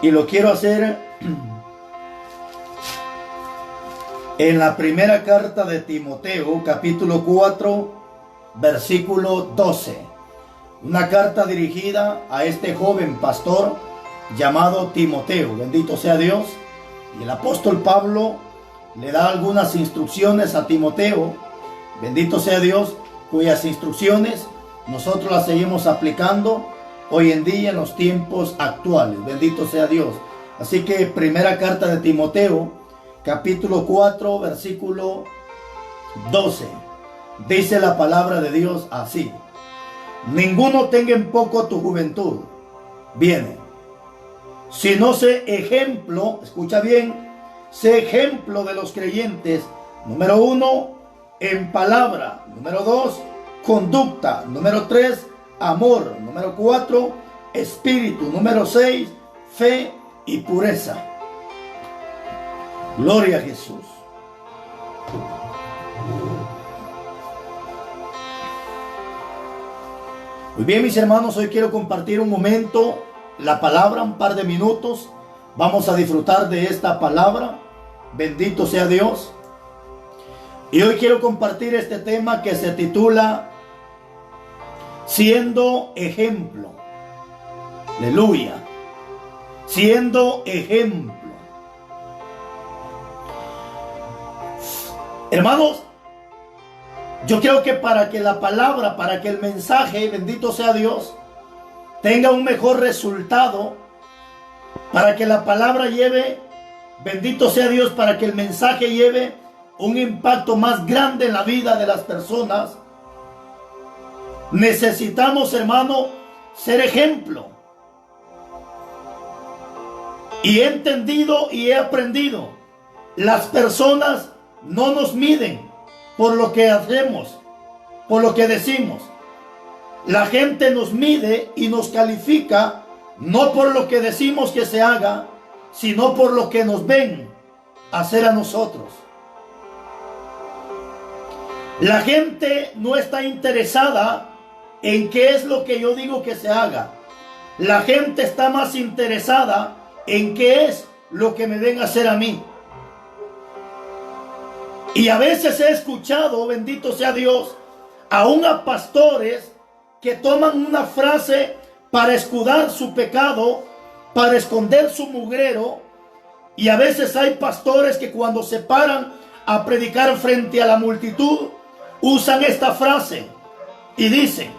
Y lo quiero hacer en la primera carta de Timoteo, capítulo 4, versículo 12. Una carta dirigida a este joven pastor llamado Timoteo. Bendito sea Dios. Y el apóstol Pablo le da algunas instrucciones a Timoteo. Bendito sea Dios, cuyas instrucciones nosotros las seguimos aplicando hoy en día en los tiempos actuales. Bendito sea Dios. Así que primera carta de Timoteo, capítulo 4, versículo 12. Dice la palabra de Dios así: ninguno tenga en poco tu juventud. Viene. Sino sé ejemplo, escucha bien, sé ejemplo de los creyentes. Número 1, en palabra. Número 2, conducta. Número 3, amor. Número 4, espíritu. Número 6, fe y pureza. Gloria a Jesús. Muy bien, mis hermanos, hoy quiero compartir un momento la palabra, un par de minutos. Vamos a disfrutar de esta palabra. Bendito sea Dios. Y hoy quiero compartir este tema que se titula Siendo ejemplo. Aleluya. Siendo ejemplo. Hermanos, yo creo que para que la palabra, para que el mensaje, bendito sea Dios, tenga un mejor resultado, para que la palabra lleve, bendito sea Dios, para que el mensaje lleve un impacto más grande en la vida de las personas, necesitamos, hermano, ser ejemplo. Y he entendido y he aprendido, las personas no nos miden por lo que hacemos, por lo que decimos. La gente nos mide y nos califica no por lo que decimos que se haga, sino por lo que nos ven hacer a nosotros. La gente no está interesada en qué es lo que yo digo que se haga. La gente está más interesada en qué es lo que me ven hacer a mí. Y a veces he escuchado, bendito sea Dios, aún a pastores que toman una frase para escudar su pecado, para esconder su mugrero. Y a veces hay pastores que cuando se paran a predicar frente a la multitud, usan esta frase y dicen: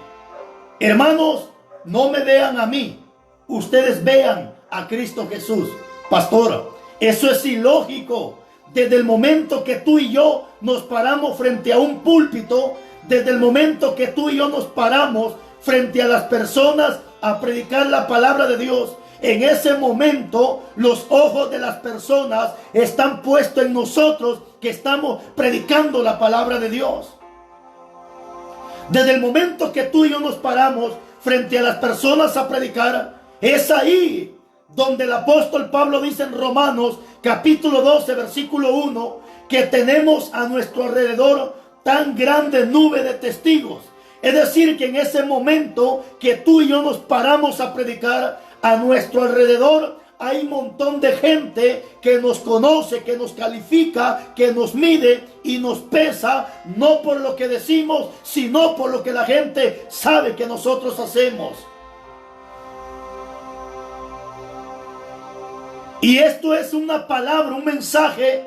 hermanos, no me vean a mí, ustedes vean a Cristo Jesús. Pastor, eso es ilógico. Desde el momento que tú y yo nos paramos frente a un púlpito, desde el momento que tú y yo nos paramos frente a las personas a predicar la palabra de Dios, en ese momento los ojos de las personas están puestos en nosotros que estamos predicando la palabra de Dios. Desde el momento que tú y yo nos paramos frente a las personas a predicar, es ahí donde el apóstol Pablo dice en Romanos capítulo 12 versículo 1 que tenemos a nuestro alrededor tan grande nube de testigos. Es decir, que en ese momento que tú y yo nos paramos a predicar, a nuestro alrededor hay un montón de gente que nos conoce, que nos califica, que nos mide y nos pesa, no por lo que decimos, sino por lo que la gente sabe que nosotros hacemos. Y esto es una palabra, un mensaje.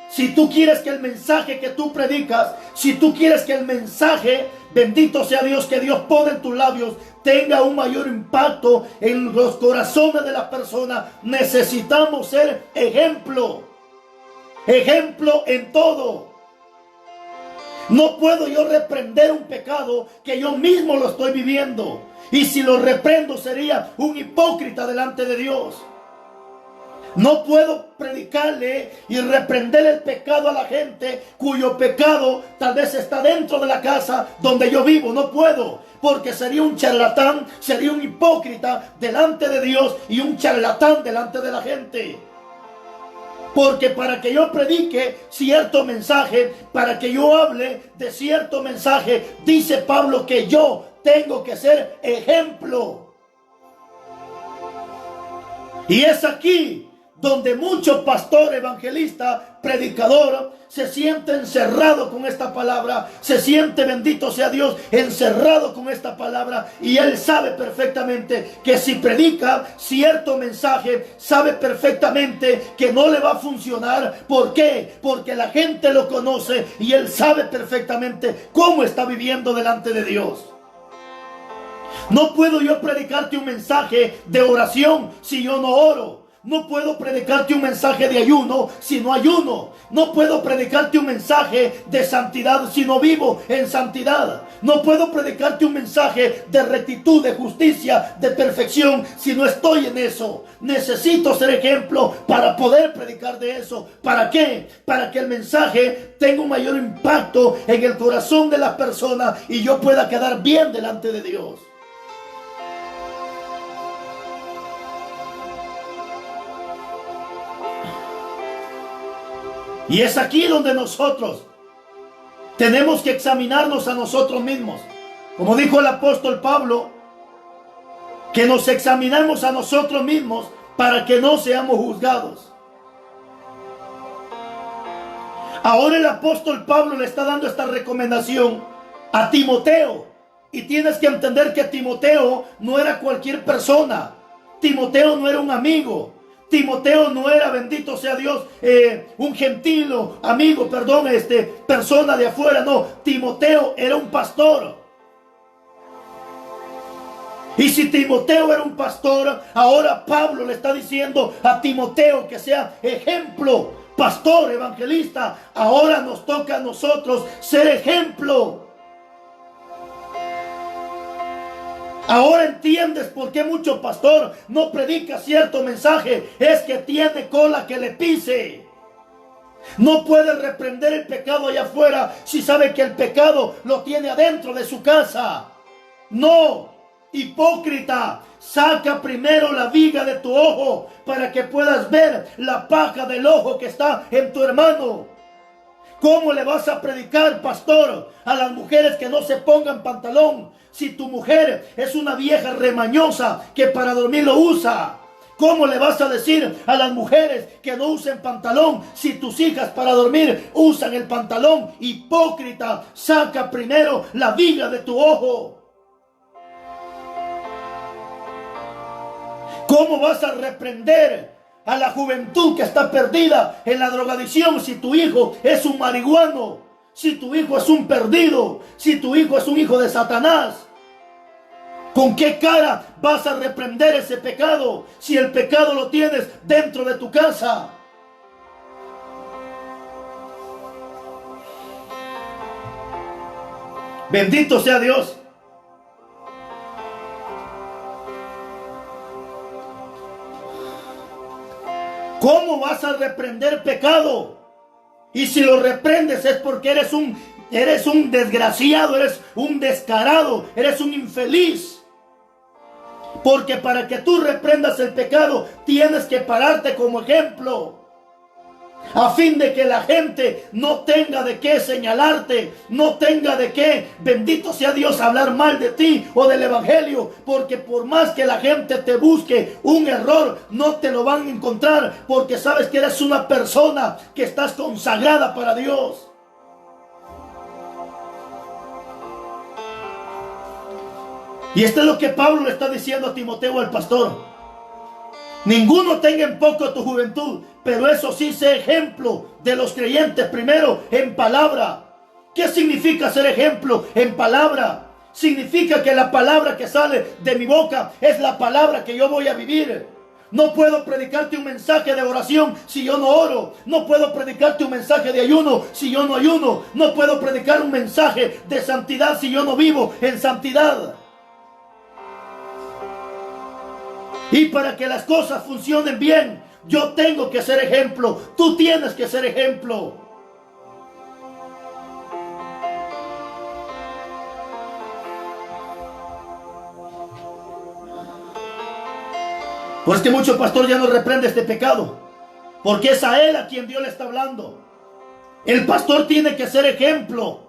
Si tú quieres que el mensaje que tú predicas, si tú quieres que el mensaje, bendito sea Dios, que Dios pone en tus labios, tenga un mayor impacto en los corazones de las personas, necesitamos ser ejemplo. Ejemplo en todo. No puedo yo reprender un pecado que yo mismo lo estoy viviendo. Y si lo reprendo sería un hipócrita delante de Dios. No puedo predicarle y reprender el pecado a la gente cuyo pecado tal vez está dentro de la casa donde yo vivo. No puedo, porque sería un charlatán, sería un hipócrita delante de Dios y un charlatán delante de la gente. Porque para que yo predique cierto mensaje, para que yo hable de cierto mensaje, dice Pablo que yo tengo que ser ejemplo. Y es aquí donde muchos pastores, evangelistas, predicadores, se siente encerrado con esta palabra, se siente, bendito sea Dios, encerrado con esta palabra, y él sabe perfectamente que si predica cierto mensaje, sabe perfectamente que no le va a funcionar. ¿Por qué? Porque la gente lo conoce y él sabe perfectamente cómo está viviendo delante de Dios. No puedo yo predicarte un mensaje de oración si yo no oro. No puedo predicarte un mensaje de ayuno si no ayuno. No puedo predicarte un mensaje de santidad si no vivo en santidad. No puedo predicarte un mensaje de rectitud, de justicia, de perfección si no estoy en eso. Necesito ser ejemplo para poder predicar de eso. ¿Para qué? Para que el mensaje tenga un mayor impacto en el corazón de las personas y yo pueda quedar bien delante de Dios. Y es aquí donde nosotros tenemos que examinarnos a nosotros mismos. Como dijo el apóstol Pablo, que nos examinemos a nosotros mismos para que no seamos juzgados. Ahora el apóstol Pablo le está dando esta recomendación a Timoteo. Y tienes que entender que Timoteo no era cualquier persona. Timoteo no era un amigo. Timoteo no era, bendito sea Dios, un gentil amigo, persona de afuera. No, Timoteo era un pastor. Y si Timoteo era un pastor, ahora Pablo le está diciendo a Timoteo que sea ejemplo, pastor, evangelista. Ahora nos toca a nosotros ser ejemplo. Ahora entiendes por qué mucho pastor no predica cierto mensaje. Es que tiene cola que le pise. No puede reprender el pecado allá afuera si sabe que el pecado lo tiene adentro de su casa. No, hipócrita, saca primero la viga de tu ojo para que puedas ver la paja del ojo que está en tu hermano. ¿Cómo le vas a predicar, pastor, a las mujeres que no se pongan pantalón si tu mujer es una vieja remañosa que para dormir lo usa? ¿Cómo le vas a decir a las mujeres que no usen pantalón si tus hijas para dormir usan el pantalón? Hipócrita, saca primero la viga de tu ojo. ¿Cómo vas a reprender a la juventud que está perdida en la drogadicción si tu hijo es un marihuano, si tu hijo es un perdido, si tu hijo es un hijo de Satanás? ¿Con qué cara vas a reprender ese pecado si el pecado lo tienes dentro de tu casa? Bendito sea Dios. ¿Cómo vas a reprender pecado? Y si lo reprendes es porque eres un desgraciado, eres un descarado, eres un infeliz. Porque para que tú reprendas el pecado tienes que pararte como ejemplo, a fin de que la gente no tenga de qué señalarte, no tenga de qué, bendito sea Dios, hablar mal de ti o del evangelio. Porque por más que la gente te busque un error, no te lo van a encontrar, porque sabes que eres una persona que estás consagrada para Dios. Y esto es lo que Pablo le está diciendo a Timoteo, al pastor. Ninguno tenga en poco tu juventud, pero eso sí, sé ejemplo de los creyentes primero en palabra. ¿Qué significa ser ejemplo en palabra? Significa que la palabra que sale de mi boca es la palabra que yo voy a vivir. No puedo predicarte un mensaje de oración si yo no oro. No puedo predicarte un mensaje de ayuno si yo no ayuno. No puedo predicar un mensaje de santidad si yo no vivo en santidad. Y para que las cosas funcionen bien, yo tengo que ser ejemplo. Tú tienes que ser ejemplo. Pues que mucho pastor ya no reprende este pecado, porque es a él a quien Dios le está hablando. El pastor tiene que ser ejemplo,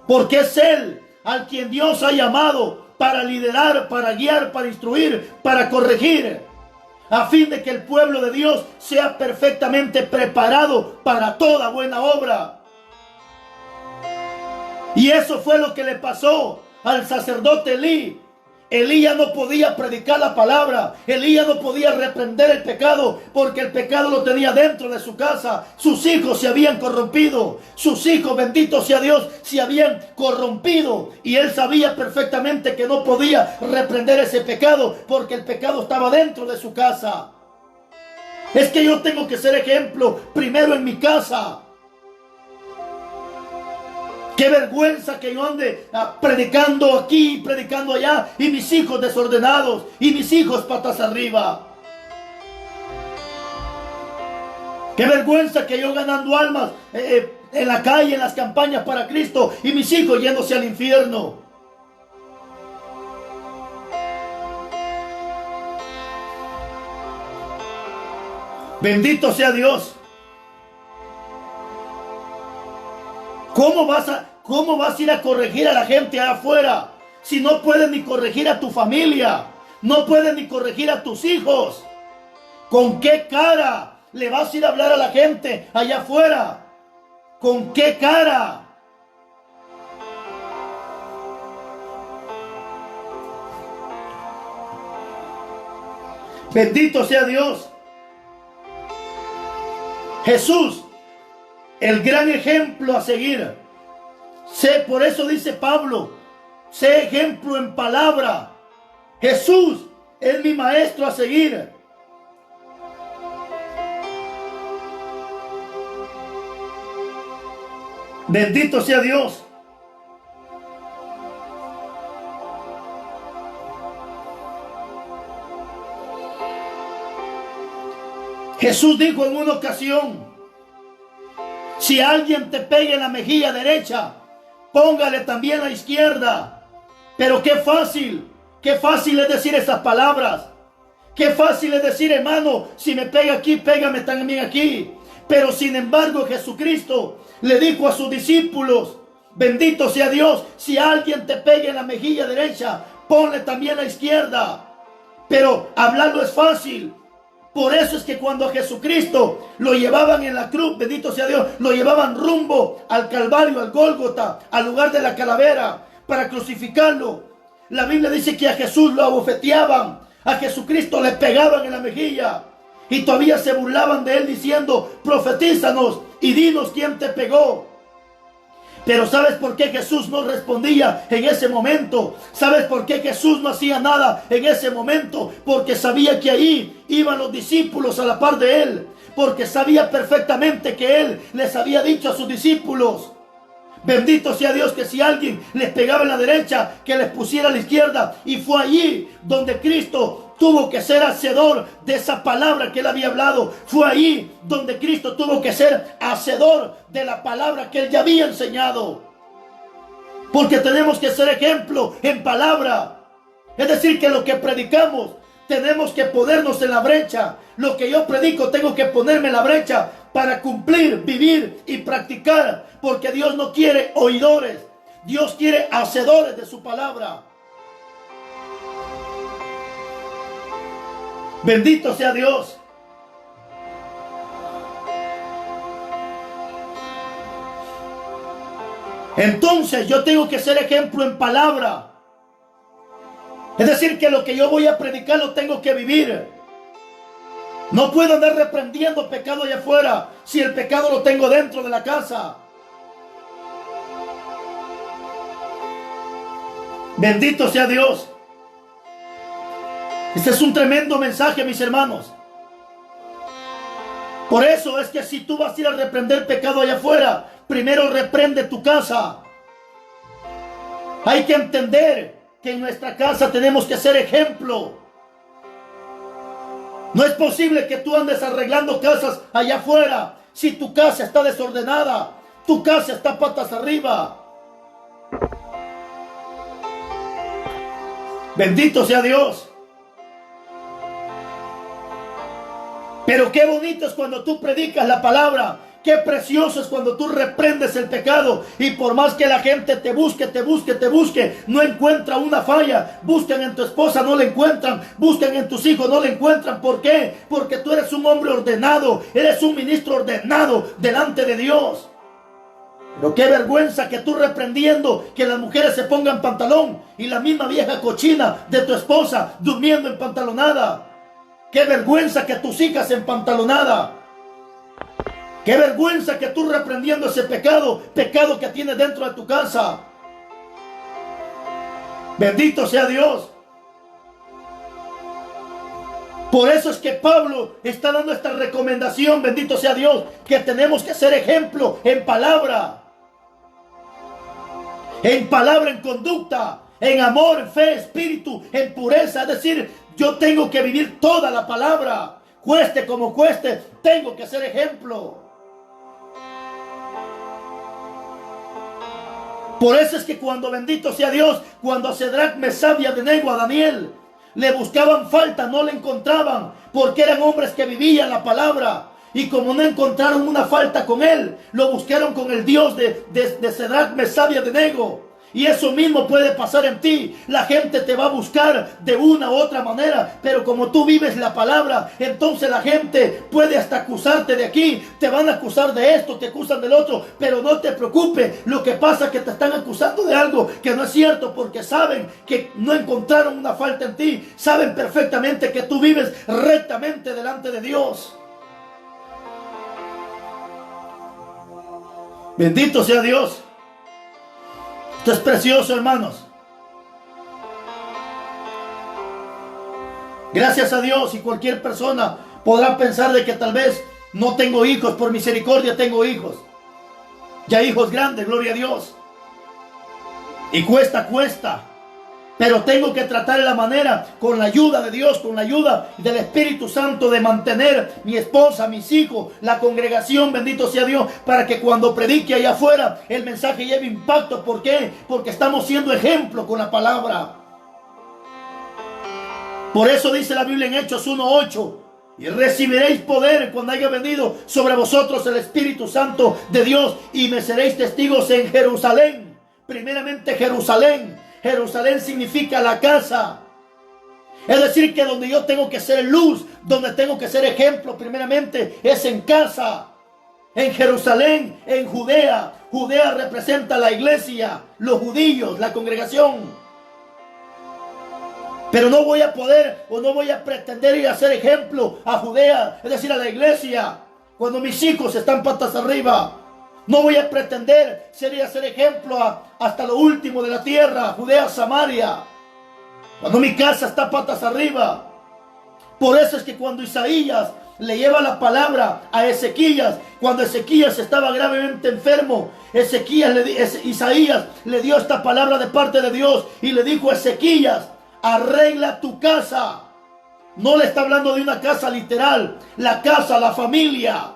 porque es él al quien Dios ha llamado para liderar, para guiar, para instruir, para corregir. a fin de que el pueblo de Dios sea perfectamente preparado para toda buena obra. Y eso fue lo que le pasó al sacerdote Elí. Elí ya no podía predicar la palabra. Elí ya no podía reprender el pecado, porque el pecado lo tenía dentro de su casa. Sus hijos se habían corrompido. Sus hijos, bendito sea Dios, se habían corrompido. Y él sabía perfectamente que no podía reprender ese pecado, porque el pecado estaba dentro de su casa. Es que yo tengo que ser ejemplo primero en mi casa. Qué vergüenza que yo ande predicando aquí, predicando allá, y mis hijos desordenados, y mis hijos patas arriba. Qué vergüenza que yo ganando almas en la calle, en las campañas para Cristo, y mis hijos yéndose al infierno. Bendito sea Dios. ¿Cómo vas a ir a corregir a la gente allá afuera si no puedes ni corregir a tu familia? No puedes ni corregir a tus hijos. ¿Con qué cara le vas a ir a hablar a la gente allá afuera? ¿Con qué cara? Bendito sea Dios. Jesús, el gran ejemplo a seguir. Por eso dice Pablo, sé ejemplo en palabra. Jesús es mi maestro a seguir. Bendito sea Dios. Jesús dijo en una ocasión: si alguien te pega en la mejilla derecha, póngale también la izquierda. Pero qué fácil es decir esas palabras. Qué fácil es decir, hermano, si me pega aquí, pégame también aquí. Pero sin embargo Jesucristo le dijo a sus discípulos, bendito sea Dios, si alguien te pega en la mejilla derecha, ponle también la izquierda. Pero hablarlo es fácil. Por eso es que cuando a Jesucristo lo llevaban en la cruz, bendito sea Dios, lo llevaban rumbo al Calvario, al Gólgota, al lugar de la calavera, para crucificarlo. La Biblia dice que a Jesús lo abofeteaban, a Jesucristo le pegaban en la mejilla, y todavía se burlaban de él diciendo: profetízanos y dinos quién te pegó. Pero ¿sabes por qué Jesús no respondía en ese momento? ¿Sabes por qué Jesús no hacía nada en ese momento? Porque sabía que ahí iban los discípulos a la par de él. Porque sabía perfectamente que él les había dicho a sus discípulos: bendito sea Dios, que si alguien les pegaba en la derecha, que les pusiera a la izquierda. Y fue allí donde Cristo tuvo que ser hacedor de esa palabra que él había hablado. Fue ahí donde Cristo tuvo que ser hacedor de la palabra que él ya había enseñado. Porque tenemos que ser ejemplo en palabra. Es decir, que lo que predicamos tenemos que ponernos en la brecha. Lo que yo predico tengo que ponerme en la brecha para cumplir, vivir y practicar. Porque Dios no quiere oidores. Dios quiere hacedores de su palabra. Bendito sea Dios. Entonces yo tengo que ser ejemplo en palabra. Es decir, que lo que yo voy a predicar lo tengo que vivir. No puedo andar reprendiendo pecado allá afuera si el pecado lo tengo dentro de la casa. Bendito sea Dios. Este es un tremendo mensaje, mis hermanos. Por eso es que si tú vas a ir a reprender pecado allá afuera, primero reprende tu casa. Hay que entender que en nuestra casa tenemos que ser ejemplo. No es posible que tú andes arreglando casas allá afuera si tu casa está desordenada, tu casa está patas arriba. Bendito sea Dios. Pero qué bonito es cuando tú predicas la palabra Qué precioso es cuando tú reprendes el pecado y por más que la gente te busque, no encuentra una falla. Buscan en tu esposa, no la encuentran. Buscan en tus hijos, no la encuentran. ¿Por qué? Porque tú eres un hombre ordenado, eres un ministro ordenado delante de Dios. Pero qué vergüenza que tú reprendiendo que las mujeres se pongan pantalón y la misma vieja cochina de tu esposa durmiendo en pantalonada. Qué vergüenza que tus hijas en pantalonada. Qué vergüenza que tú reprendiendo ese pecado que tienes dentro de tu casa. Bendito sea Dios. Por eso es que Pablo está dando esta recomendación, bendito sea Dios, que tenemos que ser ejemplo en palabra, en conducta, en amor, en fe, espíritu, en pureza. Es decir, yo tengo que vivir toda la palabra, cueste como cueste, tengo que ser ejemplo. Por eso es que cuando, bendito sea Dios, cuando a Sadrac, Mesach y Abednego, a Daniel, le buscaban falta, no le encontraban, porque eran hombres que vivían la palabra. Y como no encontraron una falta con él, lo buscaron con el Dios de Sadrac, Mesach y Abednego. Y eso mismo puede pasar en ti. La gente te va a buscar de una u otra manera, pero como tú vives la palabra, entonces la gente puede hasta acusarte de aquí. Te van a acusar de esto, te acusan del otro, pero no te preocupes. Lo que pasa es que te están acusando de algo que no es cierto, porque saben que no encontraron una falta en ti. Saben perfectamente que tú vives rectamente delante de Dios. Bendito sea Dios. Esto es precioso, hermanos. Gracias a Dios, y cualquier persona podrá pensar de que tal vez no tengo hijos. Por misericordia tengo hijos. Ya hijos grandes, gloria a Dios. Y cuesta. Pero tengo que tratar de la manera, con la ayuda de Dios, con la ayuda del Espíritu Santo, de mantener mi esposa, mis hijos, la congregación, bendito sea Dios, para que cuando predique allá afuera, el mensaje lleve impacto. ¿Por qué? Porque estamos siendo ejemplo con la palabra. Por eso dice la Biblia en Hechos 1:8, y recibiréis poder cuando haya venido sobre vosotros el Espíritu Santo de Dios, y me seréis testigos en Jerusalén. Primeramente Jerusalén. Jerusalén significa la casa. Es decir, que donde yo tengo que ser luz, donde tengo que ser ejemplo, primeramente es en casa. En Jerusalén, en Judea. Judea representa la iglesia, los judíos, la congregación. Pero no voy a poder o no voy a pretender ir a ser ejemplo a Judea, es decir, a la iglesia, cuando mis hijos están patas arriba. No voy a pretender ser ejemplo hasta lo último de la tierra, Judea, Samaria, cuando mi casa está patas arriba. Por eso es que cuando Isaías le lleva la palabra a Ezequías, cuando Ezequías estaba gravemente enfermo, Isaías le dio esta palabra de parte de Dios y le dijo a Ezequías: arregla tu casa. No le está hablando de una casa literal, la casa, la familia.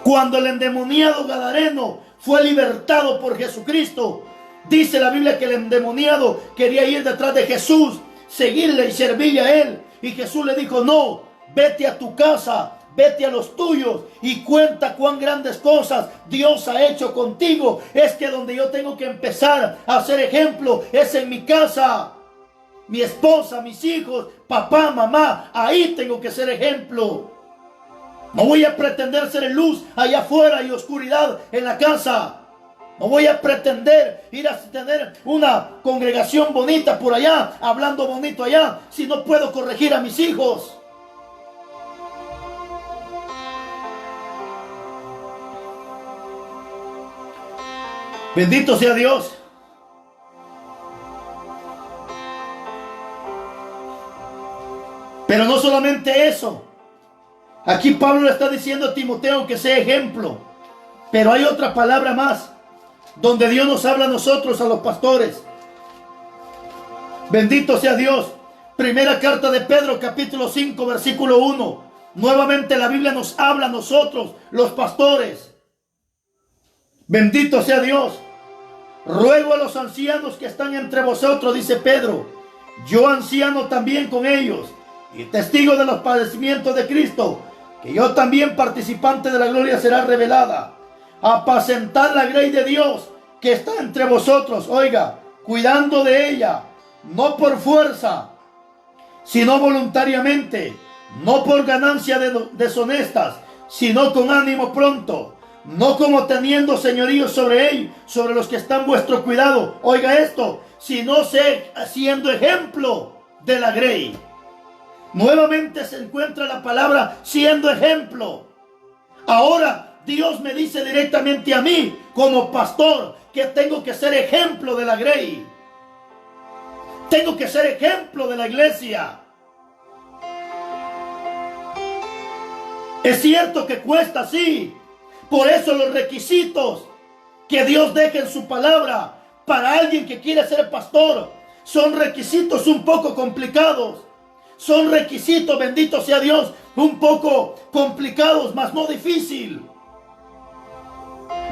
Cuando el endemoniado gadareno fue libertado por Jesucristo, dice la Biblia que el endemoniado quería ir detrás de Jesús, seguirle y servirle a él. Y Jesús le dijo: no, vete a tu casa, vete a los tuyos y cuenta cuán grandes cosas Dios ha hecho contigo. Es que donde yo tengo que empezar a hacer ejemplo es en mi casa. Mi esposa, mis hijos, papá, mamá, ahí tengo que ser ejemplo. No voy a pretender ser luz allá afuera y oscuridad en la casa. No voy a pretender ir a tener una congregación bonita por allá, hablando bonito allá, si no puedo corregir a mis hijos. Bendito sea Dios. Pero no solamente eso. Aquí Pablo le está diciendo a Timoteo que sea ejemplo. Pero hay otra palabra más, donde Dios nos habla a nosotros, a los pastores. Bendito sea Dios. Primera carta de Pedro, capítulo 5, versículo 1. Nuevamente la Biblia nos habla a nosotros, los pastores. Bendito sea Dios. Ruego a los ancianos que están entre vosotros, dice Pedro, yo anciano también con ellos, y testigo de los padecimientos de Cristo, que yo también, participante de la gloria, será revelada. Apacentar la grey de Dios que está entre vosotros, oiga, cuidando de ella, no por fuerza, sino voluntariamente, no por ganancias deshonestas, sino con ánimo pronto, no como teniendo señorío sobre él, sobre los que están vuestro cuidado. Oiga esto, sino siendo ejemplo de la grey. Nuevamente se encuentra la palabra siendo ejemplo. Ahora Dios me dice directamente a mí, como pastor, que tengo que ser ejemplo de la grey. Tengo que ser ejemplo de la iglesia. Es cierto que cuesta, sí. Por eso los requisitos que Dios deja en su palabra para alguien que quiere ser pastor son requisitos un poco complicados. Son requisitos, bendito sea Dios, un poco complicados, mas no difícil.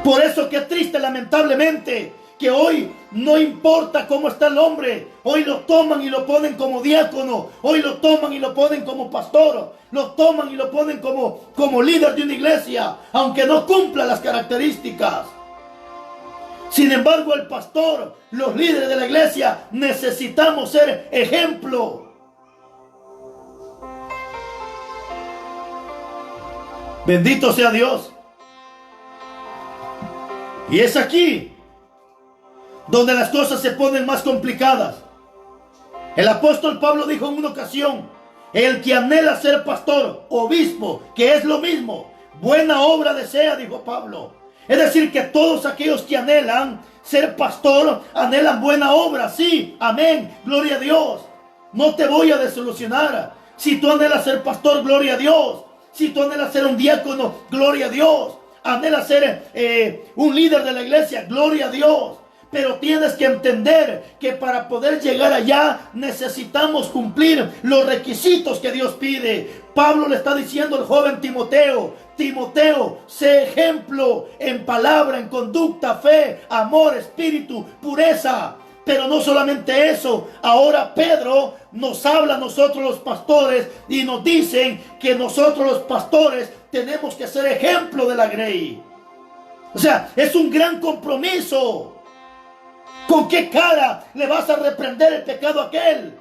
Por eso qué triste, lamentablemente, que hoy no importa cómo está el hombre, hoy lo toman y lo ponen como diácono, hoy lo toman y lo ponen como pastor, lo toman y lo ponen como líder de una iglesia, aunque no cumpla las características. Sin embargo, el pastor, los líderes de la iglesia, necesitamos ser ejemplo. Bendito sea Dios. Y es aquí donde las cosas se ponen más complicadas. El apóstol Pablo dijo en una ocasión: el que anhela ser pastor, obispo, que es lo mismo, buena obra desea, dijo Pablo. Es decir, que todos aquellos que anhelan ser pastor, anhelan buena obra, sí, amén, gloria a Dios. No te voy a desilusionar. Si tú anhelas ser pastor, gloria a Dios. Si tú anhelas ser un diácono, gloria a Dios. Anhelas ser un líder de la iglesia, gloria a Dios. Pero tienes que entender que para poder llegar allá necesitamos cumplir los requisitos que Dios pide. Pablo le está diciendo al joven Timoteo: Timoteo, sé ejemplo en palabra, en conducta, fe, amor, espíritu, pureza. Pero no solamente eso, ahora Pedro nos habla a nosotros los pastores y nos dicen que nosotros los pastores tenemos que ser ejemplo de la grey. O sea, es un gran compromiso. ¿Con qué cara le vas a reprender el pecado a aquel?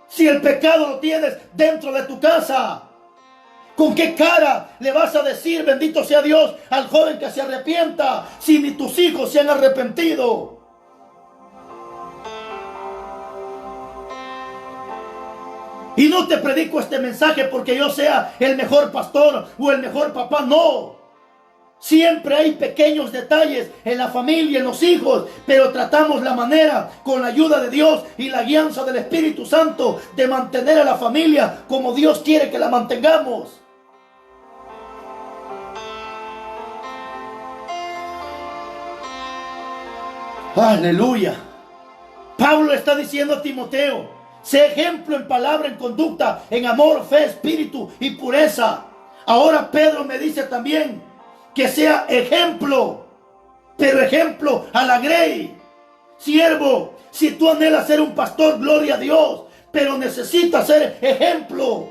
Si el pecado lo tienes dentro de tu casa. ¿Con qué cara le vas a decir, bendito sea Dios, al joven que se arrepienta, si ni tus hijos se han arrepentido? Y no te predico este mensaje porque yo sea el mejor pastor o el mejor papá, no. Siempre hay pequeños detalles en la familia, en los hijos, pero tratamos la manera, con la ayuda de Dios y la guianza del Espíritu Santo, de mantener a la familia como Dios quiere que la mantengamos. Aleluya. Pablo está diciendo a Timoteo: sé ejemplo en palabra, en conducta, en amor, fe, espíritu y pureza. Ahora Pedro me dice también que sea ejemplo, pero ejemplo a la grey. Siervo, si tú anhelas ser un pastor, gloria a Dios, pero necesitas ser ejemplo.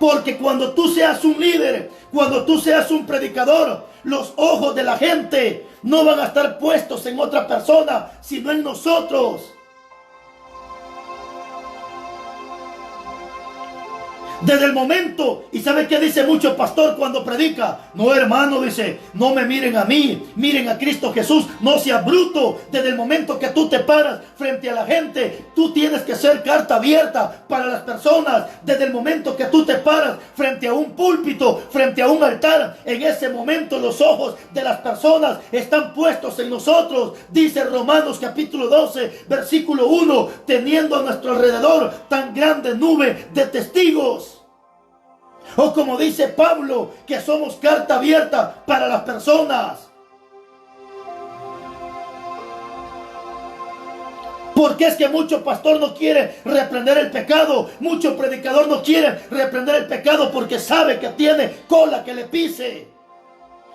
Porque cuando tú seas un líder, cuando tú seas un predicador, los ojos de la gente no van a estar puestos en otra persona, sino en nosotros. Desde el momento, ¿y sabe qué dice mucho el pastor cuando predica? No, hermano, dice, no me miren a mí, miren a Cristo Jesús, no seas bruto. Desde el momento que tú te paras frente a la gente, tú tienes que ser carta abierta para las personas. Desde el momento que tú te paras frente a un púlpito, frente a un altar, en ese momento los ojos de las personas están puestos en nosotros. Dice Romanos capítulo 12, versículo 1, teniendo a nuestro alrededor tan grande nube de testigos. O como dice Pablo, que somos carta abierta para las personas. Porque es que mucho pastor no quiere reprender el pecado, mucho predicador no quiere reprender el pecado porque sabe que tiene cola que le pise.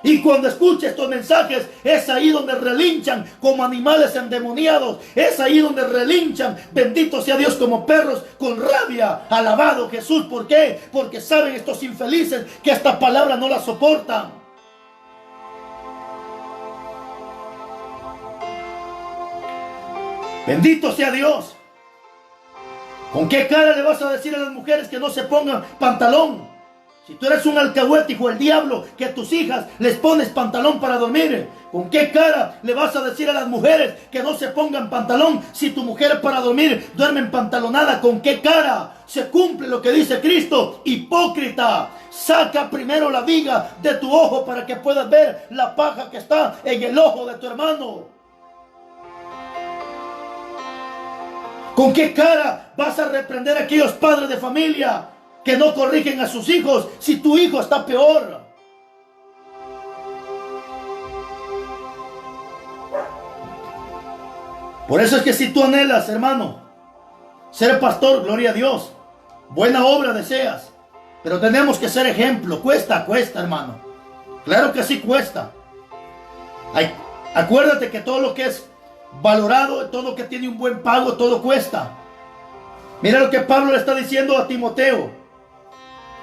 Y cuando escucha estos mensajes, es ahí donde relinchan como animales endemoniados. Es ahí donde relinchan, bendito sea Dios, como perros con rabia. Alabado Jesús. ¿Por qué? Porque saben estos infelices que esta palabra no la soportan. Bendito sea Dios. ¿Con qué cara le vas a decir a las mujeres que no se pongan pantalón? Si tú eres un alcahuete, hijo del diablo, que a tus hijas les pones pantalón para dormir, ¿con qué cara le vas a decir a las mujeres que no se pongan pantalón si tu mujer para dormir duerme en pantalonada? ¿Con qué cara se cumple lo que dice Cristo? Hipócrita, saca primero la viga de tu ojo para que puedas ver la paja que está en el ojo de tu hermano. ¿Con qué cara vas a reprender a aquellos padres de familia que no corrigen a sus hijos si tu hijo está peor? Por eso es que si tú anhelas, hermano, ser pastor, gloria a Dios, buena obra deseas, pero tenemos que ser ejemplo. Cuesta, hermano. Claro que sí cuesta. Acuérdate que todo lo que es valorado, todo lo que tiene un buen pago, todo cuesta. Mira lo que Pablo le está diciendo a Timoteo.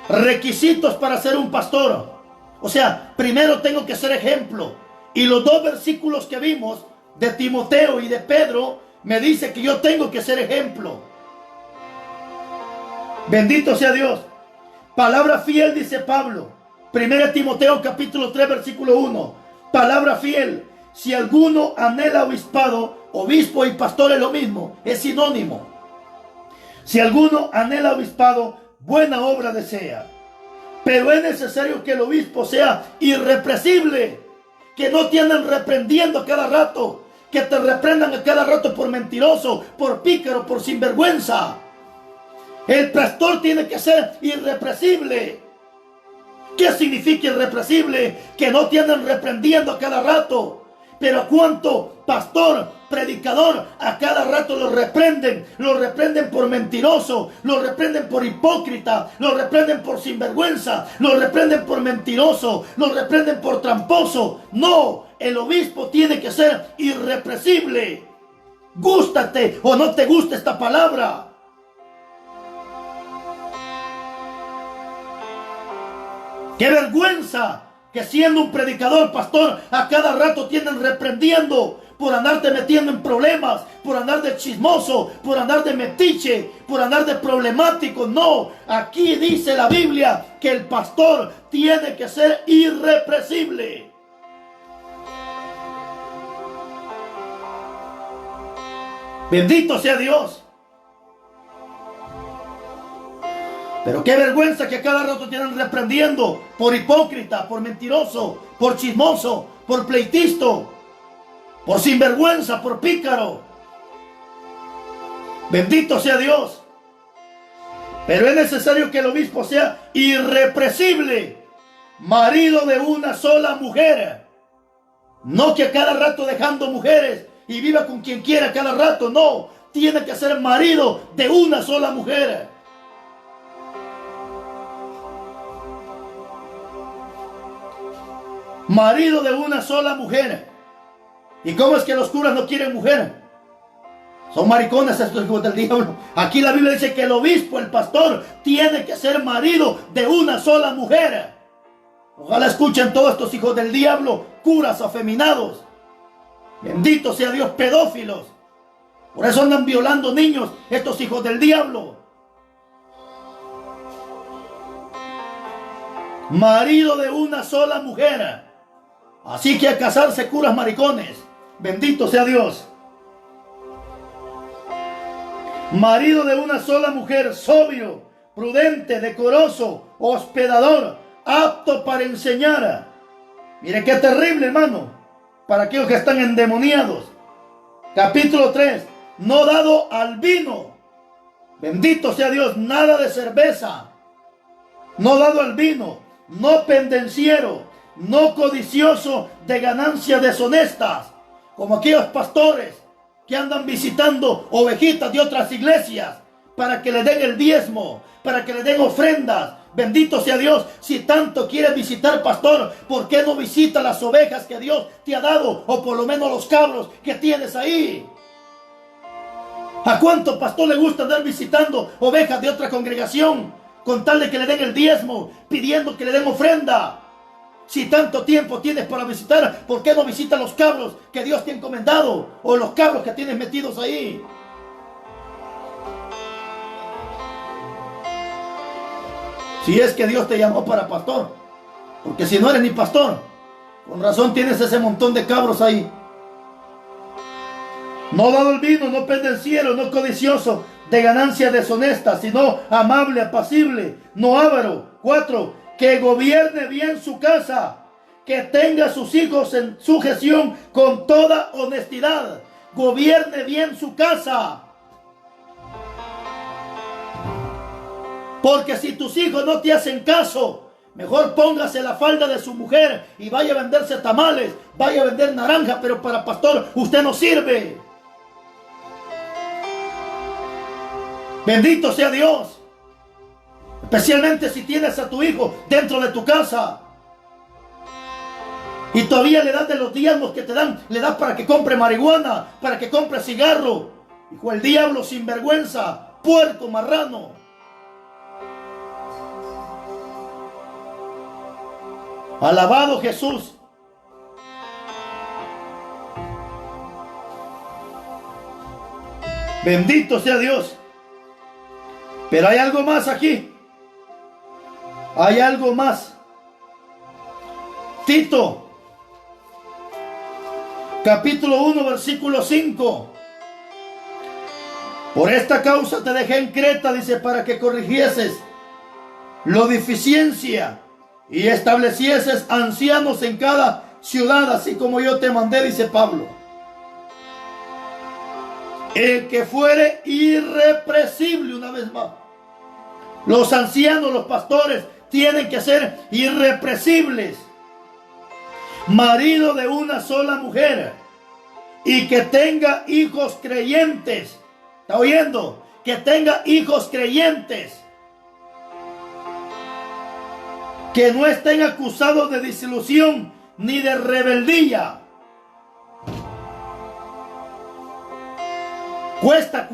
Requisitos para ser un pastor. O sea, primero tengo que ser ejemplo. Y los dos versículos que vimos de Timoteo y de Pedro me dice que yo tengo que ser ejemplo. Bendito sea Dios. Palabra fiel, dice Pablo. 1 Timoteo capítulo 3 versículo 1. Palabra fiel. Si alguno anhela obispado, obispo y pastor es lo mismo, es sinónimo. Si alguno anhela obispado, buena obra desea. Pero es necesario que el obispo sea irrepresible, que no te anden reprendiendo a cada rato, que te reprendan a cada rato por mentiroso, por pícaro, por sinvergüenza. El pastor tiene que ser irrepresible. ¿Qué significa irrepresible? Que no te anden reprendiendo a cada rato. Pero ¿cuánto pastor, predicador, a cada rato lo reprenden? Lo reprenden por mentiroso, lo reprenden por hipócrita, lo reprenden por sinvergüenza, lo reprenden por mentiroso, lo reprenden por tramposo. No, el obispo tiene que ser irrepresible. Gústate o no te gusta esta palabra. ¡Qué vergüenza! Que siendo un predicador, pastor, a cada rato tienen reprendiendo por andarte metiendo en problemas, por andar de chismoso, por andar de metiche, por andar de problemático. No, aquí dice la Biblia que el pastor tiene que ser irrepresible. Bendito sea Dios. Pero qué vergüenza que cada rato tienen reprendiendo por hipócrita, por mentiroso, por chismoso, por pleitisto, por sinvergüenza, por pícaro. Bendito sea Dios. Pero es necesario que el obispo sea irrepresible, marido de una sola mujer. No que a cada rato dejando mujeres y viva con quien quiera cada rato. No, tiene que ser marido de una sola mujer. Marido de una sola mujer. ¿Y cómo es que los curas no quieren mujer? Son maricones estos hijos del diablo. Aquí la Biblia dice que el obispo, el pastor, tiene que ser marido de una sola mujer. Ojalá escuchen todos estos hijos del diablo, curas afeminados. Bendito sea Dios, pedófilos. Por eso andan violando niños estos hijos del diablo. Marido de una sola mujer. Así que a casarse curas maricones. Bendito sea Dios. Marido de una sola mujer, sobrio, prudente, decoroso, hospedador, apto para enseñar. Mire qué terrible, hermano, para aquellos que están endemoniados. Capítulo 3. No dado al vino. Bendito sea Dios, nada de cerveza. No dado al vino, no pendenciero, no codicioso de ganancias deshonestas, como aquellos pastores que andan visitando ovejitas de otras iglesias para que le den el diezmo, para que le den ofrendas. Bendito sea Dios. Si tanto quieres visitar, pastor, ¿por qué no visita las ovejas que Dios te ha dado? O por lo menos los cabros que tienes ahí. ¿A cuánto pastor le gusta andar visitando ovejas de otra congregación con tal de que le den el diezmo, pidiendo que le den ofrenda? Si tanto tiempo tienes para visitar, ¿por qué no visitas los cabros que Dios te ha encomendado? O los cabros que tienes metidos ahí. Si es que Dios te llamó para pastor. Porque si no eres ni pastor, con razón tienes ese montón de cabros ahí. No dado el vino, no pendenciero, no codicioso de ganancia deshonesta, sino amable, apacible, no avaro. 4. Que gobierne bien su casa, que tenga a sus hijos en sujeción con toda honestidad. Gobierne bien su casa. Porque si tus hijos no te hacen caso, mejor póngase la falda de su mujer y vaya a venderse tamales, vaya a vender naranja, pero para pastor usted no sirve. Bendito sea Dios. Especialmente si tienes a tu hijo dentro de tu casa y todavía le das de los diezmos que te dan, le das para que compre marihuana, para que compre cigarro. Hijo del diablo, sinvergüenza, puerco, marrano. Alabado Jesús. Bendito sea Dios. Pero hay algo más aquí. Hay algo más. Tito, capítulo 1, versículo 5. Por esta causa te dejé en Creta, dice, para que corrigieses lo deficiencia y establecieses ancianos en cada ciudad, así como yo te mandé, dice Pablo. El que fuere irrepresible, una vez más. Los ancianos, los pastores, tienen que ser irrepresibles. Marido de una sola mujer. Y que tenga hijos creyentes. ¿Está oyendo? Que tenga hijos creyentes. Que no estén acusados de disilusión ni de rebeldía. Cuesta,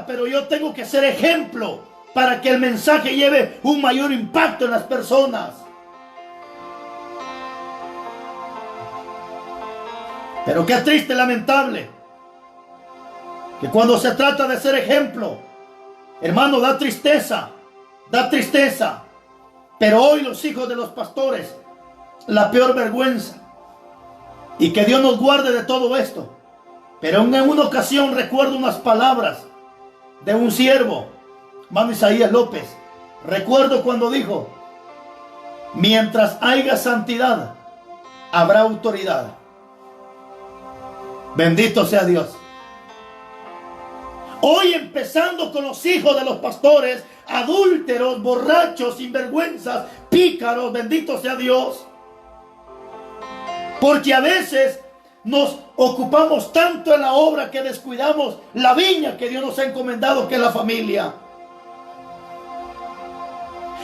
pero yo tengo que ser ejemplo para que el mensaje lleve un mayor impacto en las personas. Pero qué triste, lamentable, que cuando se trata de ser ejemplo, hermano, da tristeza. Pero hoy los hijos de los pastores, la peor vergüenza. Y que Dios nos guarde de todo esto. Pero en una ocasión recuerdo unas palabras de un siervo, hermano Isaías López. Recuerdo cuando dijo: mientras haya santidad, habrá autoridad. Bendito sea Dios. Hoy empezando con los hijos de los pastores, adúlteros, borrachos, sinvergüenzas, pícaros, bendito sea Dios. Porque a veces nos ocupamos tanto en la obra que descuidamos la viña que Dios nos ha encomendado, que es la familia.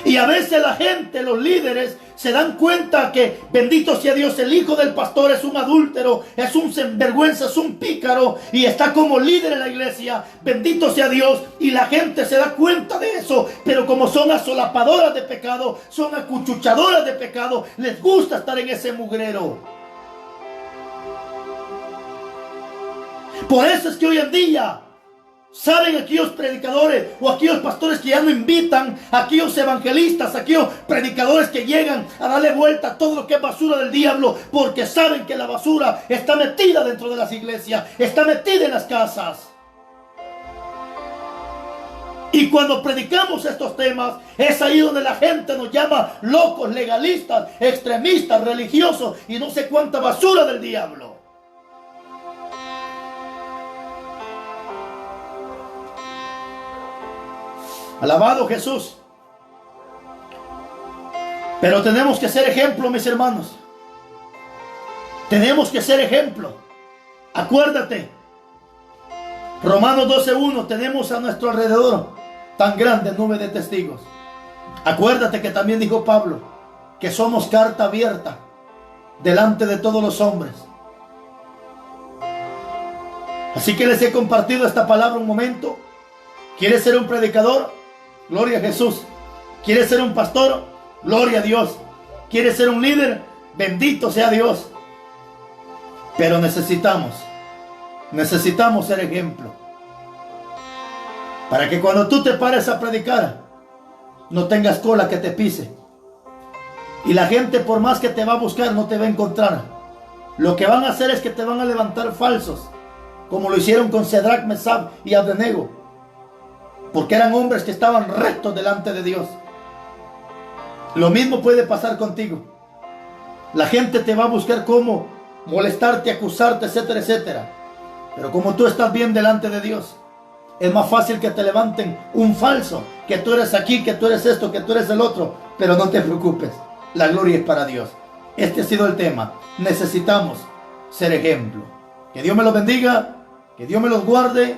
Y a veces la gente, los líderes, se dan cuenta que, bendito sea Dios, el hijo del pastor es un adúltero, es un sinvergüenza, es un pícaro, y está como líder en la iglesia. Bendito sea Dios. Y la gente se da cuenta de eso, pero como son asolapadoras de pecado, son acuchuchadoras de pecado, les gusta estar en ese mugrero. Por eso es que hoy en día salen aquellos predicadores o aquellos pastores que ya no invitan, aquellos evangelistas, aquellos predicadores que llegan a darle vuelta a todo lo que es basura del diablo, porque saben que la basura está metida dentro de las iglesias, está metida en las casas. Y cuando predicamos estos temas, es ahí donde la gente nos llama locos, legalistas, extremistas, religiosos y no sé cuánta basura del diablo. Alabado Jesús. Pero tenemos que ser ejemplo, mis hermanos. Tenemos que ser ejemplo. Acuérdate, Romanos 12:1, tenemos a nuestro alrededor tan grande nube de testigos. Acuérdate que también dijo Pablo que somos carta abierta delante de todos los hombres. Así que les he compartido esta palabra un momento. ¿Quieres ser un predicador? Gloria a Jesús. ¿Quieres ser un pastor? Gloria a Dios. ¿Quieres ser un líder? Bendito sea Dios. Pero necesitamos ser ejemplo. Para que cuando tú te pares a predicar, no tengas cola que te pise. Y la gente, por más que te va a buscar, no te va a encontrar. Lo que van a hacer es que te van a levantar falsos, como lo hicieron con Sadrach, Mesach y Abednego, porque eran hombres que estaban rectos delante de Dios. Lo mismo puede pasar contigo. La gente te va a buscar cómo molestarte, acusarte, etcétera, etcétera. Pero como tú estás bien delante de Dios, es más fácil que te levanten un falso, que tú eres aquí, que tú eres esto, que tú eres el otro. Pero no te preocupes, la gloria es para Dios. Este ha sido el tema. Necesitamos ser ejemplo. Que Dios me los bendiga, que Dios me los guarde,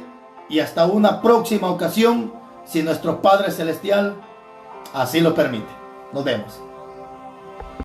y hasta una próxima ocasión, si nuestro Padre Celestial así lo permite. Nos vemos.